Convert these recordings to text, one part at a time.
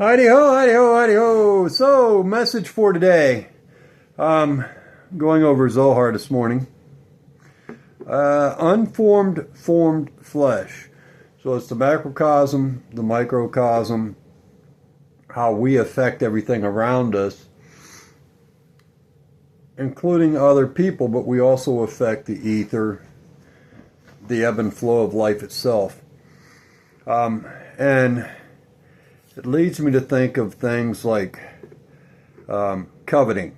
Heidi ho, Heidi ho, Heidi ho. So, message for today. Going over Zohar this morning. Unformed, formed flesh. So it's the macrocosm, the microcosm, how we affect everything around us, including other people, but we also affect the ether, the ebb and flow of life itself. And it leads me to think of things like coveting.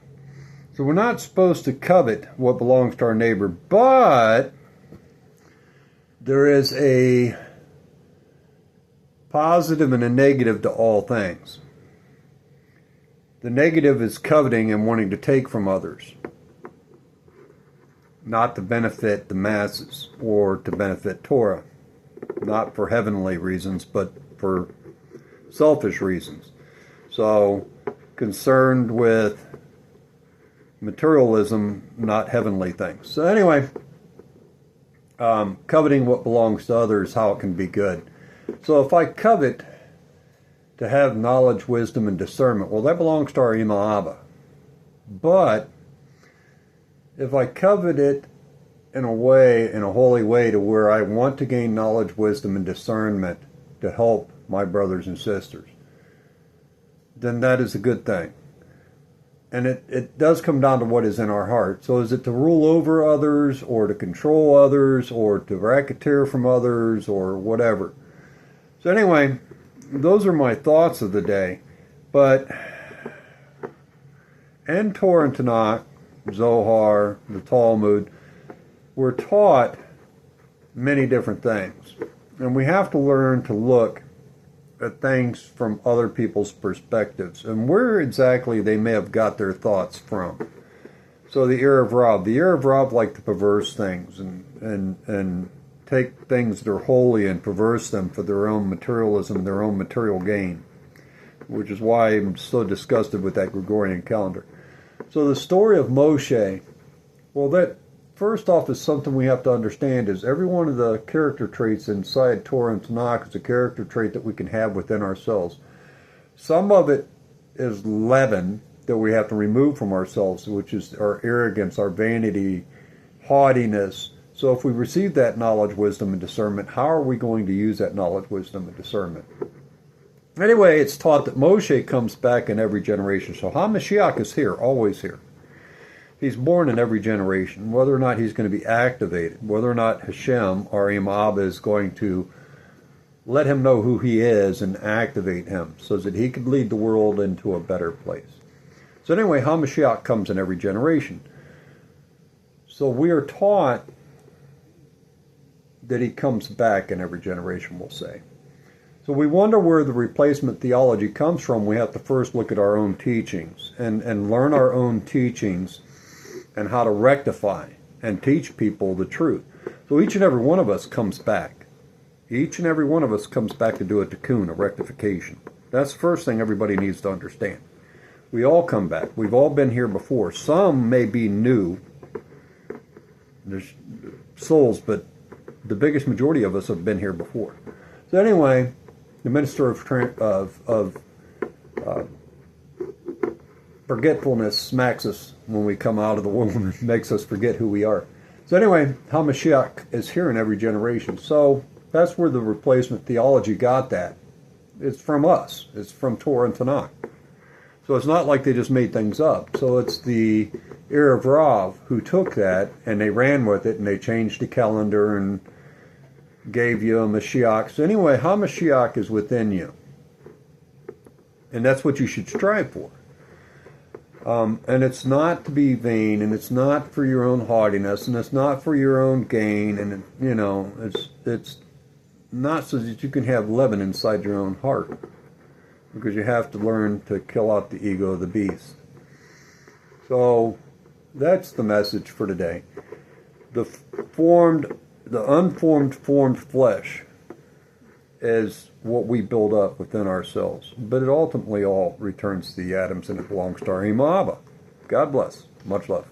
So we're not supposed to covet what belongs to our neighbor, but there is a positive and a negative to all things. The negative is coveting and wanting to take from others, not to benefit the masses or to benefit Torah, not for heavenly reasons, but for selfish reasons. So, concerned with materialism, not heavenly things. So anyway, coveting what belongs to others, how it can be good. So if I covet to have knowledge, wisdom, and discernment, well, that belongs to our Ima Abba. But if I covet it in a way, in a holy way, to where I want to gain knowledge, wisdom, and discernment to help my brothers and sisters, then that is a good thing. And it does come down to what is in our heart. So is it to rule over others, or to control others, or to racketeer from others, or whatever? So anyway, those are my thoughts of the day. But in Torah and Tanakh, Zohar, the Talmud, we're taught many different things. And we have to learn to look at things from other people's perspectives and where exactly they may have got their thoughts from. So the Erev Rav like to perverse things and take things that are holy and perverse them for their own materialism, their own material gain, which is why I'm so disgusted with that Gregorian calendar. So the story of Moshe, well, that first off is something we have to understand is every one of the character traits inside Torah and Tanakh is a character trait that we can have within ourselves. Some of it is leaven that we have to remove from ourselves, which is our arrogance, our vanity, haughtiness. So if we receive that knowledge, wisdom, and discernment, how are we going to use that knowledge, wisdom, and discernment? Anyway, it's taught that Moshe comes back in every generation. So HaMashiach is here, always here. He's born in every generation. Whether or not he's going to be activated, whether or not Hashem, our Ima Abba, is going to let him know who he is and activate him so that he could lead the world into a better place. So anyway, HaMashiach comes in every generation. So we are taught that he comes back in every generation, we'll say. So we wonder where the replacement theology comes from. We have to first look at our own teachings and learn our own teachings and how to rectify and teach people the truth. So each and every one of us comes back. Each and every one of us comes back to do a tikkun, a rectification. That's the first thing everybody needs to understand. We all come back. We've all been here before. Some may be new. There's souls, but the biggest majority of us have been here before. So anyway, the minister of forgetfulness smacks us when we come out of the womb and makes us forget who we are. So anyway, HaMashiach is here in every generation. So that's where the replacement theology got that. It's from us. It's from Torah and Tanakh. So it's not like they just made things up. So it's the Erev Rav who took that and they ran with it and they changed the calendar and gave you a Mashiach. So anyway, HaMashiach is within you. And that's what you should strive for. And it's not to be vain, and it's not for your own haughtiness, and it's not for your own gain, and it's not so that you can have leaven inside your own heart, because you have to learn to kill out the ego of the beast. So that's the message for today. The unformed, formed flesh is what we build up within ourselves. But it ultimately all returns to the atoms and it belongs to our Ima Abba. God bless. Much love.